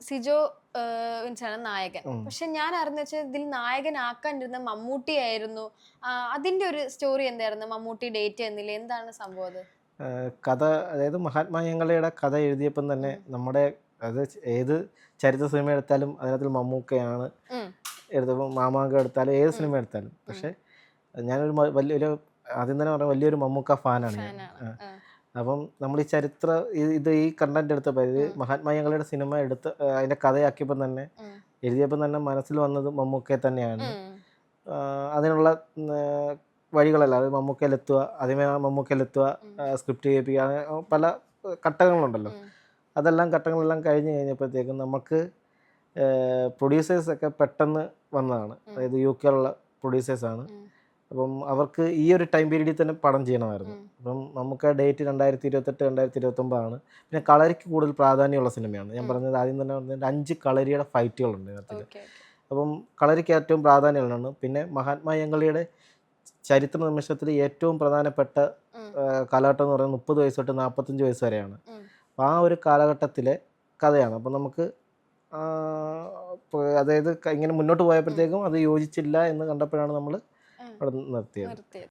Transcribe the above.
സിജോ വിൻസാണ് നായകൻ. പക്ഷെ ഞാൻ അറിഞ്ഞ വെച്ചാൽ ഇതിൽ നായകനാക്കാണ്ടിരുന്ന മമ്മൂട്ടിയായിരുന്നു. അതിന്റെ ഒരു സ്റ്റോറി എന്തായിരുന്നു? മമ്മൂട്ടി ഡേറ്റ് എന്നില്ല, എന്താണ് സംഭവം അത്? കഥ അതായത് മഹാത്മാഗാന്ധിയുടെ കഥ എഴുതിയപ്പം തന്നെ നമ്മുടെ അത് ഏത് ചരിത്ര സിനിമ എടുത്താലും അതിനകത്ത് മമ്മൂക്കയാണ് എടുത്തപ്പോൾ മാമാങ്കം എടുത്താലും ഏത് സിനിമ എടുത്താലും. പക്ഷേ ഞാനൊരു വലിയൊരു ആദ്യം തന്നെ പറഞ്ഞ വലിയൊരു മമ്മൂക്ക ഫാനാണ് ഞാൻ. അപ്പം നമ്മൾ ഈ ചരിത്ര ഇത് ഈ കണ്ടന്റ് എടുത്തപ്പോൾ ഇത് മഹാത്മാഗാന്ധിയുടെ സിനിമ എടുത്ത് അതിൻ്റെ കഥയാക്കിയപ്പം തന്നെ എഴുതിയപ്പം തന്നെ മനസ്സിൽ വന്നത് മമ്മൂക്കയെ തന്നെയാണ്. അതിനുള്ള വഴികളല്ല, അത് മമ്മൂക്കയിലെത്തുക, ആദ്യമേ മമ്മൂക്കയിലെത്തുക, സ്ക്രിപ്റ്റ് ചെയ്യിപ്പിക്കുക, അങ്ങനെ പല ഘട്ടങ്ങളുണ്ടല്ലോ. ഘട്ടങ്ങളെല്ലാം കഴിഞ്ഞ് കഴിഞ്ഞപ്പോഴത്തേക്കും നമുക്ക് പ്രൊഡ്യൂസേഴ്സൊക്കെ പെട്ടെന്ന് വന്നതാണ്. അതായത് UK യിലുള്ള പ്രൊഡ്യൂസേഴ്സാണ്. അപ്പം അവർക്ക് ഈ ഒരു ടൈം പീരീഡിൽ തന്നെ പടം ചെയ്യണമായിരുന്നു. അപ്പം നമുക്ക് ഡേറ്റ് 2028 2029 പിന്നെ കളരിക്ക് കൂടുതൽ പ്രാധാന്യമുള്ള സിനിമയാണ്. ഞാൻ പറഞ്ഞത് ആദ്യം തന്നെ പറഞ്ഞത് 5 കളരിയുടെ ഫൈറ്റുകളുണ്ട് ഇതിനകത്ത്. അപ്പം കളരിക്ക് ഏറ്റവും പ്രാധാന്യമുള്ളതാണ്. പിന്നെ മഹാത്മാഗാന്ധിയുടെ ചരിത്ര നിമിഷത്തിൽ ഏറ്റവും പ്രധാനപ്പെട്ട കാലഘട്ടം എന്ന് പറയുന്നത് 30 വയസ്സ് തൊട്ട് 45 വയസ്സ് വരെയാണ്. അപ്പോൾ ആ ഒരു കാലഘട്ടത്തിലെ കഥയാണ്. അപ്പം നമുക്ക് അതായത് ഇങ്ങനെ മുന്നോട്ട് പോയപ്പോഴത്തേക്കും അത് യോജിച്ചില്ല എന്ന് കണ്ടപ്പോഴാണ് നമ്മൾ അവിടെ നിർത്തിയത്.